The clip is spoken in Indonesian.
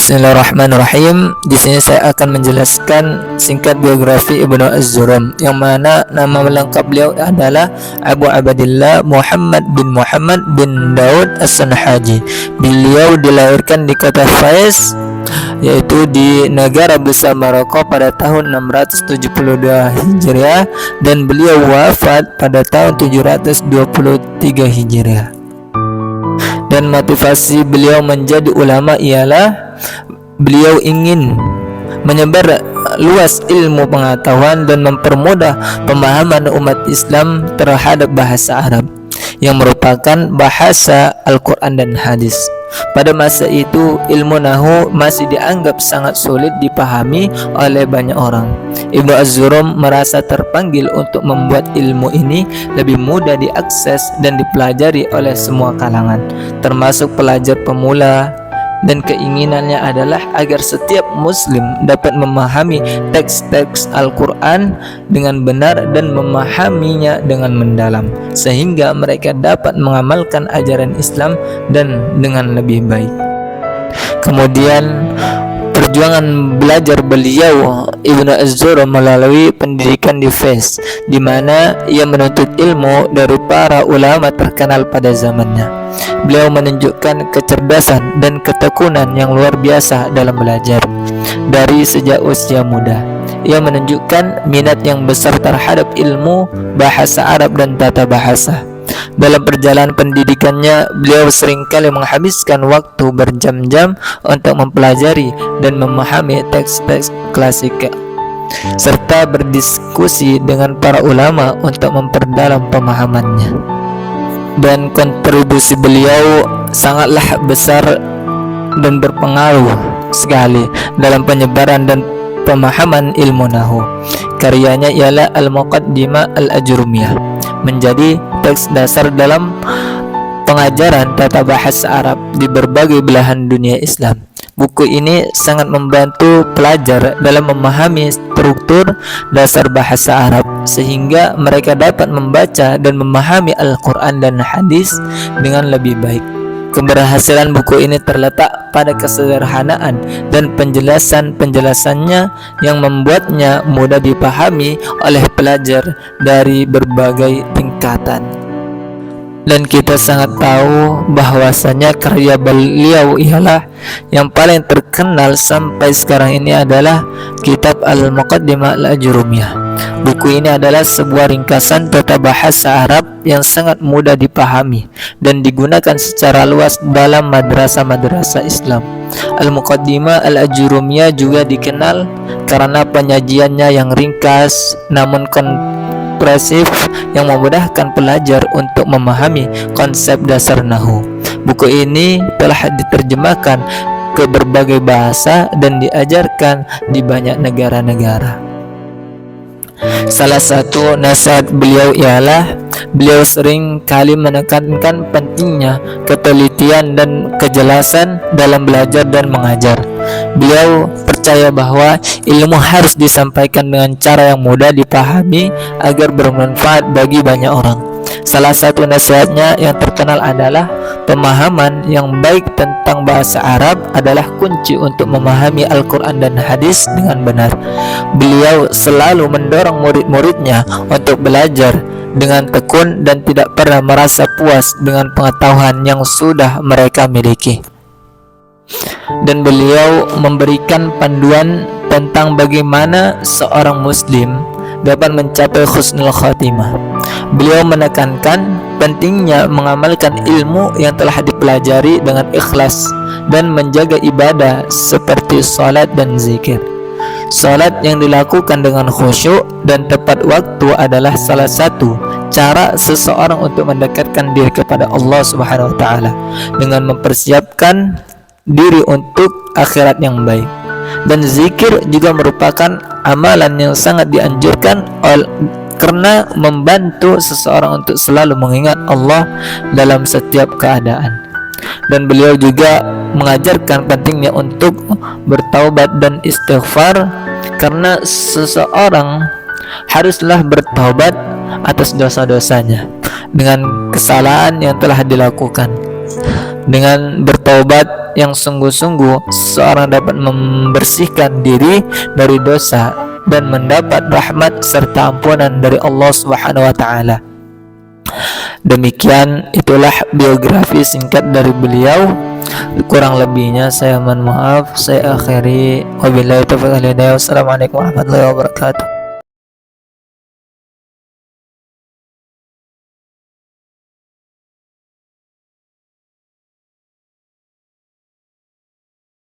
Bismillahirrahmanirrahim. Di sini saya akan menjelaskan singkat biografi Ibnu Az-Zurum, yang mana nama lengkap beliau adalah Abu Abdillah Muhammad bin Daud As-Sanhaji. Beliau dilahirkan di kota Faiz, yaitu di negara besar Maroko pada tahun 672 Hijriah, dan beliau wafat pada tahun 723 Hijriah. Dan motivasi beliau menjadi ulama ialah beliau ingin menyebar luas ilmu pengetahuan dan mempermudah pemahaman umat Islam terhadap bahasa Arab yang merupakan bahasa Al-Quran dan hadis. Pada masa itu, ilmu nahu masih dianggap sangat sulit dipahami oleh banyak orang. Ibnu Az-Zurum merasa terpanggil untuk membuat ilmu ini lebih mudah diakses dan dipelajari oleh semua kalangan, termasuk pelajar pemula, dan keinginannya adalah agar setiap muslim dapat memahami teks-teks Al-Quran dengan benar dan memahaminya dengan mendalam, sehingga mereka dapat mengamalkan ajaran Islam dan dengan lebih baik. Kemudian perjuangan belajar beliau Ibnu Az-Zurum melalui pendidikan di Fez, di mana ia menuntut ilmu dari para ulama terkenal pada zamannya. Beliau menunjukkan kecerdasan dan ketekunan yang luar biasa dalam belajar dari sejak usia muda. Ia menunjukkan minat yang besar terhadap ilmu bahasa Arab dan tata bahasa. Dalam perjalanan pendidikannya, beliau seringkali menghabiskan waktu berjam-jam untuk mempelajari dan memahami teks-teks klasik, serta berdiskusi dengan para ulama untuk memperdalam pemahamannya. Dan kontribusi beliau sangatlah besar dan berpengaruh sekali dalam penyebaran dan pemahaman ilmu nahu. Karyanya ialah Al-Muqaddimah Al-Ajrumiyah, menjadi teks dasar dalam pengajaran tata bahasa Arab di berbagai belahan dunia Islam. Buku ini sangat membantu pelajar dalam memahami struktur dasar bahasa Arab, sehingga mereka dapat membaca dan memahami Al-Quran dan hadis dengan lebih baik. Keberhasilan buku ini terletak pada kesederhanaan dan penjelasannya yang membuatnya mudah dipahami oleh pelajar dari berbagai tingkatan. Dan kita sangat tahu bahwasanya karya beliau ialah yang paling terkenal sampai sekarang ini adalah kitab Al-Muqaddimah Al-Ajrumiyah. Buku ini adalah sebuah ringkasan tata bahasa Arab yang sangat mudah dipahami dan digunakan secara luas dalam madrasah-madrasah Islam. Al-Muqaddimah Al-Ajrumiyah juga dikenal karena penyajiannya yang ringkas namun kompresif, yang memudahkan pelajar untuk memahami konsep dasar nahu. Buku ini telah diterjemahkan ke berbagai bahasa dan diajarkan di banyak negara-negara. Salah satu nasihat beliau ialah beliau sering kali menekankan pentingnya ketelitian dan kejelasan dalam belajar dan mengajar. Beliau percaya bahwa ilmu harus disampaikan dengan cara yang mudah dipahami agar bermanfaat bagi banyak orang. Salah satu nasihatnya yang terkenal adalah pemahaman yang baik tentang bahasa Arab adalah kunci untuk memahami Al-Quran dan hadis dengan benar. Beliau selalu mendorong murid-muridnya untuk belajar dengan tekun dan tidak pernah merasa puas dengan pengetahuan yang sudah mereka miliki. Dan beliau memberikan panduan tentang bagaimana seorang muslim dapat mencapai husnul khatimah. Beliau menekankan pentingnya mengamalkan ilmu yang telah dipelajari dengan ikhlas dan menjaga ibadah seperti salat dan zikir. Salat yang dilakukan dengan khusyuk dan tepat waktu adalah salah satu cara seseorang untuk mendekatkan diri kepada Allah Subhanahu wa taala dengan mempersiapkan diri untuk akhirat yang baik. Dan zikir juga merupakan amalan yang sangat dianjurkan karena membantu seseorang untuk selalu mengingat Allah dalam setiap keadaan. Dan beliau juga mengajarkan pentingnya untuk bertaubat dan istighfar, karena seseorang haruslah bertaubat atas dosa-dosanya dengan kesalahan yang telah dilakukan. Dengan bertaubat yang sungguh-sungguh, seseorang dapat membersihkan diri dari dosa dan mendapat rahmat serta ampunan dari Allah Subhanahu wa taala. Demikian itulah biografi singkat dari beliau. Kurang lebihnya saya mohon maaf. Saya akhiri, wabillahi taufiq wal hidayah. Wassalamualaikum warahmatullahi wabarakatuh.